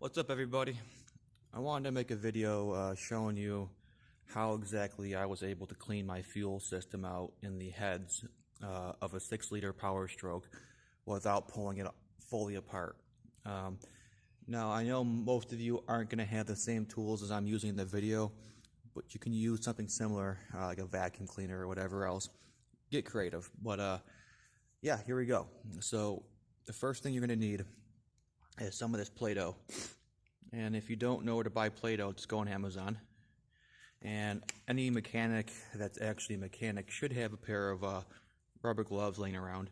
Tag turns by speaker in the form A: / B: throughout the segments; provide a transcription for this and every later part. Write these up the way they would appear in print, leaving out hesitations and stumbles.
A: What's up, everybody? I wanted to make a video showing you how exactly I was able to clean my fuel system out in the heads of a 6-liter Power Stroke without pulling it fully apart. Now, I know most of you aren't going to have the same tools as I'm using in the video, but you can use something similar, like a vacuum cleaner or whatever else. Get creative. But yeah, here we go. So the first thing you're going to need is some of this Play-Doh. And if you don't know where to buy Play-Doh, just go on Amazon. And any mechanic that's actually a mechanic should have a pair of rubber gloves laying around.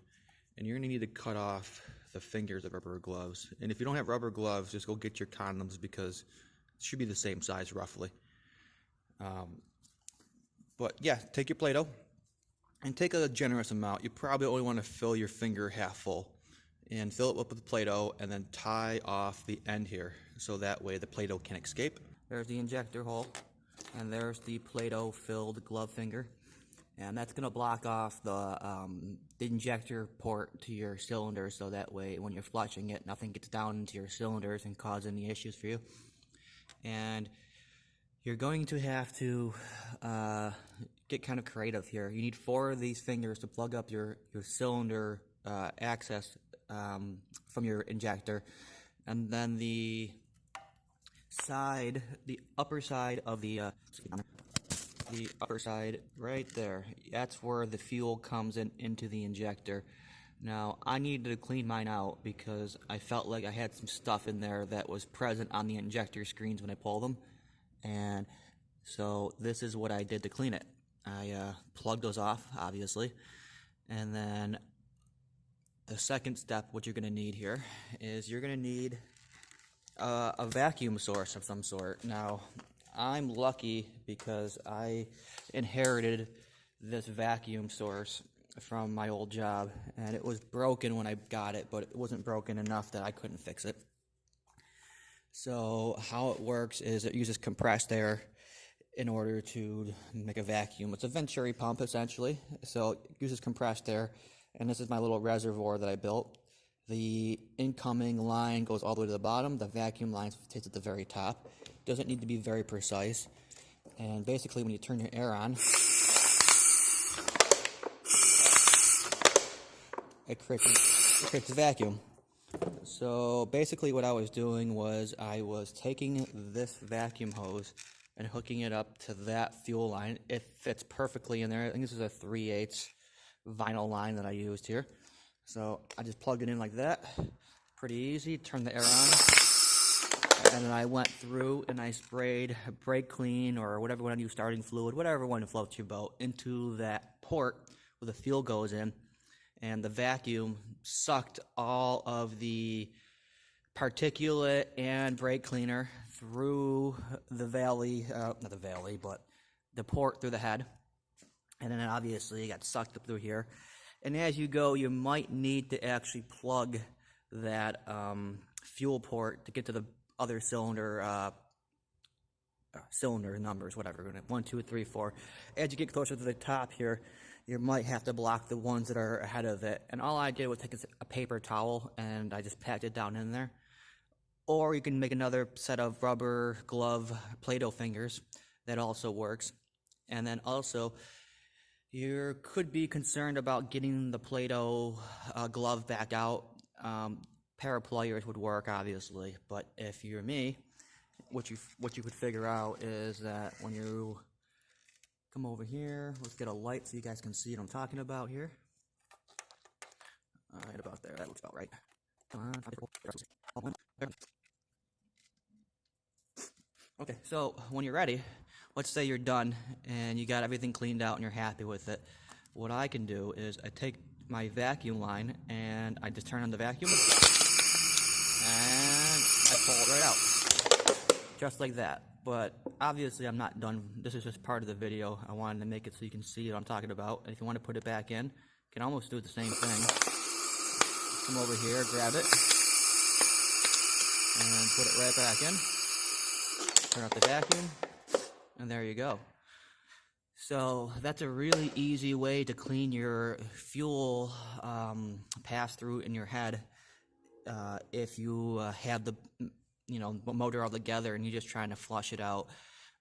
A: And you're going to need to cut off the fingers of rubber gloves. And if you don't have rubber gloves, just go get your condoms because it should be the same size roughly. But yeah, take your Play-Doh and take a generous amount. You probably only want to fill your finger half full. And fill it up with the Play-Doh and then tie off the end here so that way the Play-Doh can escape. There's the injector hole and there's the Play-Doh filled glove finger, and that's going to block off the injector port to your cylinder so that way when you're flushing it nothing gets down into your cylinders and cause any issues for you. And you're going to have to get kind of creative here. You need 4 of these fingers to plug up your cylinder access from your injector, and then the upper side of the upper side right there, that's where the fuel comes into the injector. Now I needed to clean mine out because I felt like I had some stuff in there that was present on the injector screens when I pulled them, and so this is what I did to clean it. I plugged those off, obviously, and then the second step, what you're going to need here, is you're going to need a vacuum source of some sort. Now, I'm lucky because I inherited this vacuum source from my old job, and it was broken when I got it, but it wasn't broken enough that I couldn't fix it. So how it works is it uses compressed air in order to make a vacuum. It's a Venturi pump, essentially, so it uses compressed air. And this is my little reservoir that I built. The incoming line goes all the way to the bottom. The vacuum line stays at the very top. Doesn't need to be very precise. And basically, when you turn your air on, it creates a vacuum. So basically what I was doing was I was taking this vacuum hose and hooking it up to that fuel line. It fits perfectly in there. I think this is a 3/8 vinyl line that I used here. So I just plugged it in like that. Pretty easy. Turn the air on. And then I went through and I sprayed brake clean or whatever you want to use, starting fluid, whatever one floats your boat, into that port where the fuel goes in. And the vacuum sucked all of the particulate and brake cleaner through the valley, not the valley, but the port through the head. And then obviously it got sucked up through here. And as you go, you might need to actually plug that fuel port to get to the other cylinder numbers, whatever, 1, 2, 3, 4. As you get closer to the top here, you might have to block the ones that are ahead of it. And all I did was take a paper towel and I just packed it down in there. Or you can make another set of rubber glove Play-Doh fingers. That also works. And then also, you could be concerned about getting the Play-Doh glove back out. Pair of pliers would work, obviously, but if you're me, what you could figure out is that when you come over here, let's get a light so you guys can see what I'm talking about here. Right about there, that looks about right. Come on. Okay, so when you're ready, let's say you're done and you got everything cleaned out and you're happy with it. What I can do is I take my vacuum line and I just turn on the vacuum and I pull it right out. Just like that. But obviously I'm not done. This is just part of the video. I wanted to make it so you can see what I'm talking about. And if you want to put it back in, you can almost do the same thing. Come over here, grab it, and put it right back in. Turn off the vacuum, and there you go. So that's a really easy way to clean your fuel pass-through in your head if you have the motor altogether and you're just trying to flush it out.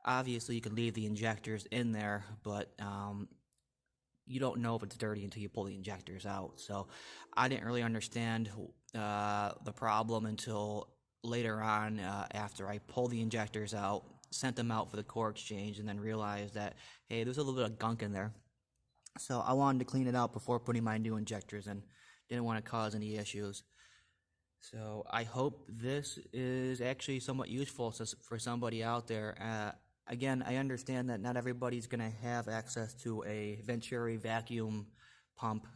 A: Obviously, you can leave the injectors in there, but you don't know if it's dirty until you pull the injectors out. So I didn't really understand the problem until later on, after I pulled the injectors out, sent them out for the core exchange, and then realized that, hey, there's a little bit of gunk in there. So I wanted to clean it out before putting my new injectors in. Didn't want to cause any issues. So I hope this is actually somewhat useful for somebody out there. Again, I understand that not everybody's going to have access to a Venturi vacuum pump.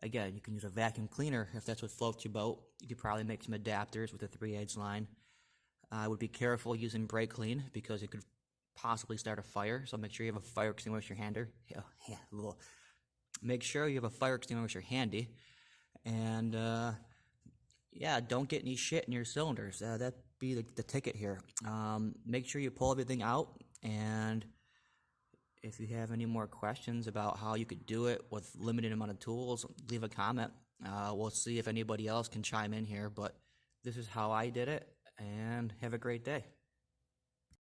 A: Again, you can use a vacuum cleaner if that's what floats your boat. You could probably make some adapters with a 3/8 line. I would be careful using brake clean because it could possibly start a fire. So make sure you have a fire extinguisher handy. Make sure you have a fire extinguisher handy. And yeah, don't get any shit in your cylinders. That'd be the ticket here. Make sure you pull everything out, and if you have any more questions about how you could do it with limited amount of tools, leave a comment. We'll see if anybody else can chime in here, but this is how I did it, and have a great day.